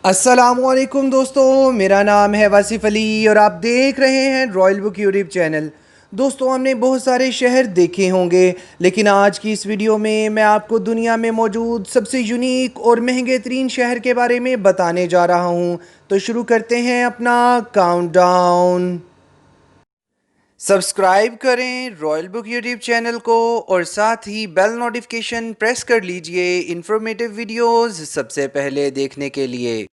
अस्सलामुअलैकुम दोस्तों, मेरा नाम है वासिफ़ अली और आप देख रहे हैं रॉयल बुक यूट्यूब चैनल। दोस्तों, हमने बहुत सारे शहर देखे होंगे, लेकिन आज की इस वीडियो में मैं आपको दुनिया में मौजूद सबसे यूनिक और महंगे तरीन शहर के बारे में बताने जा रहा हूं। तो शुरू करते हैं अपना काउंटडाउन। सब्सक्राइब करें रॉयल बुक यूट्यूब चैनल को और साथ ही बेल नोटिफिकेशन प्रेस कर लीजिए इंफॉर्मेटिव वीडियोस सबसे पहले देखने के लिए।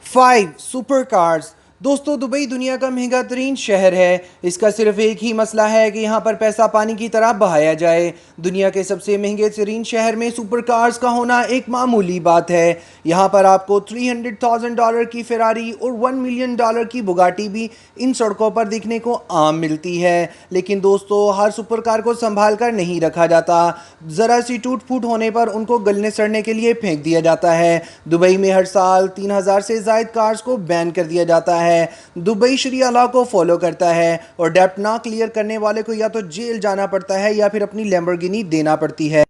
5 सुपर कार्स। दोस्तों, दुबई दुनिया का महंगा तरीन शहर है। इसका सिर्फ एक ही मसला है कि यहाँ पर पैसा पानी की तरह बहाया जाए। दुनिया के सबसे महंगे तरीन शहर में सुपर कार्स का होना एक मामूली बात है। यहाँ पर आपको $300,000 की फेरारी और $1 मिलियन की बुगाटी भी इन सड़कों पर देखने को आम मिलती है। लेकिन दोस्तों, हर सुपर कार को संभाल कर नहीं रखा जाता। ज़रा सी टूट फूट होने पर उनको गलने सड़ने के लिए फेंक दिया जाता है। दुबई में हर साल 3,000 से ज़ायद कार्स को बैन कर दिया जाता है। दुबई शरिया लॉ को फॉलो करता है और डेब्ट ना क्लियर करने वाले को या तो जेल जाना पड़ता है या फिर अपनी लैम्बोर्गिनी देना पड़ती है।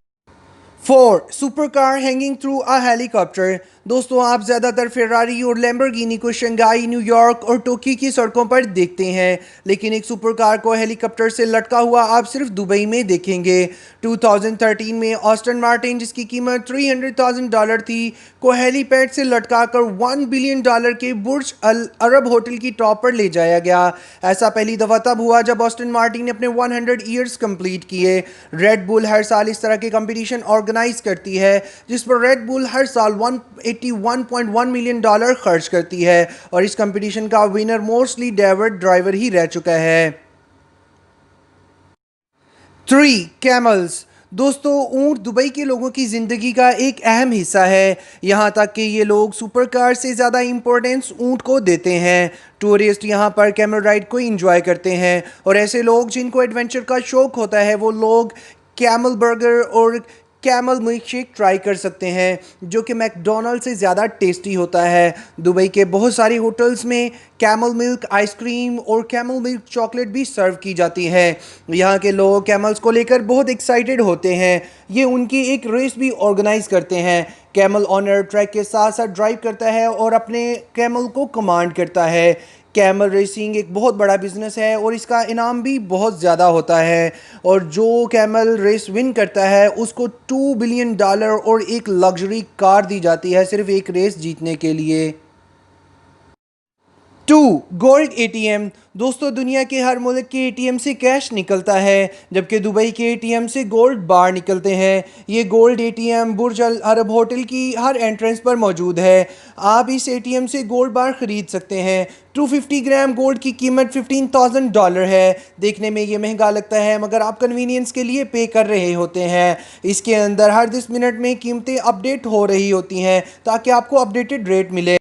4 super car hanging through a helicopter. दोस्तों, आप ज़्यादातर फेरारी और लैम्बोर्गिनी को शंघाई, न्यूयॉर्क और टोक्यो की सड़कों पर देखते हैं, लेकिन एक सुपर कार को हेलीकॉप्टर से लटका हुआ आप सिर्फ दुबई में देखेंगे। 2013 में ऑस्टन मार्टिन, जिसकी कीमत $300,000 थी, को हेलीपैड से लटकाकर $1 बिलियन के बुर्ज अल अरब होटल की टॉप पर ले जाया गया। ऐसा पहली दफ़ा तब हुआ जब ऑस्टन मार्टिन ने अपने 100 ईयर्स कंप्लीट किए। रेड बुल हर साल इस तरह के कंपटीशन ऑर्गेनाइज करती है, जिस पर रेड बुल हर साल $181.1 मिलियन खर्च करती है और इस कंपटीशन का विनर मोस्टली डेविड ड्राइवर ही रह चुका है। 3 कैमल्स। दोस्तों, ऊंट दुबई के लोगों की ज़िंदगी का एक अहम हिस्सा है। यहाँ तक कि ये लोग सुपर कार से ज़्यादा इम्पोर्टेंस ऊंट को देते हैं। टूरिस्ट यहाँ पर कैमल राइड को एंजॉय करते हैं और ऐसे लोग जिनको एडवेंचर का शौक़ होता है वो लोग कैमल बर्गर और कैमल मिल्क शेक ट्राई कर सकते हैं, जो कि मैकडोनल्ड से ज़्यादा टेस्टी होता है। दुबई के बहुत सारे होटल्स में कैमल मिल्क आइसक्रीम और कैमल मिल्क चॉकलेट भी सर्व की जाती है। यहाँ के लोग कैमल्स को लेकर बहुत एक्साइटेड होते हैं। ये उनकी एक रेस भी ऑर्गेनाइज करते हैं। कैमल ऑनर ट्रैक के साथ साथ ड्राइव करता है और अपने कैमल को कमांड करता है। कैमल रेसिंग एक बहुत बड़ा बिजनेस है और इसका इनाम भी बहुत ज़्यादा होता है, और जो कैमल रेस विन करता है उसको $2 बिलियन और एक लग्जरी कार दी जाती है सिर्फ एक रेस जीतने के लिए। 2 गोल्ड एटीएम। दोस्तों, दुनिया के हर मुल्क के एटीएम से कैश निकलता है, जबकि दुबई के एटीएम से गोल्ड बार निकलते हैं। ये गोल्ड एटीएम बुर्ज अल अरब होटल की हर एंट्रेंस पर मौजूद है। आप इस एटीएम से गोल्ड बार ख़रीद सकते हैं। 250 ग्राम गोल्ड की कीमत $15,000 है। देखने में ये महंगा लगता है, मगर आप कन्वीनियंस के लिए पे कर रहे होते हैं। इसके अंदर हर 10 मिनट में कीमतें अपडेट हो रही होती हैं ताकि आपको अपडेटेड रेट मिले।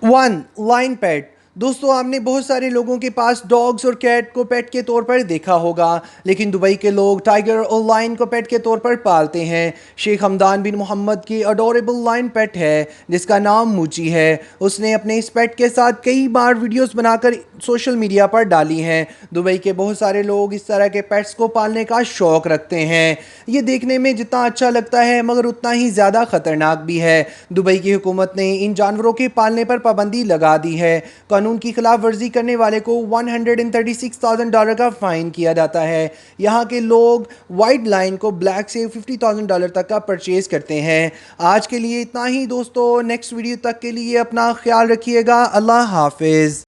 1 लाइन पेट। दोस्तों, आपने बहुत सारे लोगों के पास डॉग्स और कैट को पेट के तौर पर देखा होगा, लेकिन दुबई के लोग टाइगर और लाइन को पेट के तौर पर पालते हैं। शेख हमदान बिन मोहम्मद की अडोरेबल लाइन पेट है जिसका नाम मूची है। उसने अपने इस पेट के साथ कई बार वीडियोस बनाकर सोशल मीडिया पर डाली हैं। दुबई के बहुत सारे लोग इस तरह के पेट्स को पालने का शौक़ रखते हैं। ये देखने में जितना अच्छा लगता है मगर उतना ही ज़्यादा ख़तरनाक भी है। दुबई की हुकूमत ने इन जानवरों के पालने पर पाबंदी लगा दी है। कानून की खिलाफ वर्जी करने वाले को $136,000 का फ़ाइन किया जाता है। यहाँ के लोग वाइट लाइन को ब्लैक से $50,000 तक का परचेज़ करते हैं। आज के लिए इतना ही दोस्तों। नेक्स्ट वीडियो तक के लिए अपना ख्याल रखिएगा। अल्लाह हाफिज़।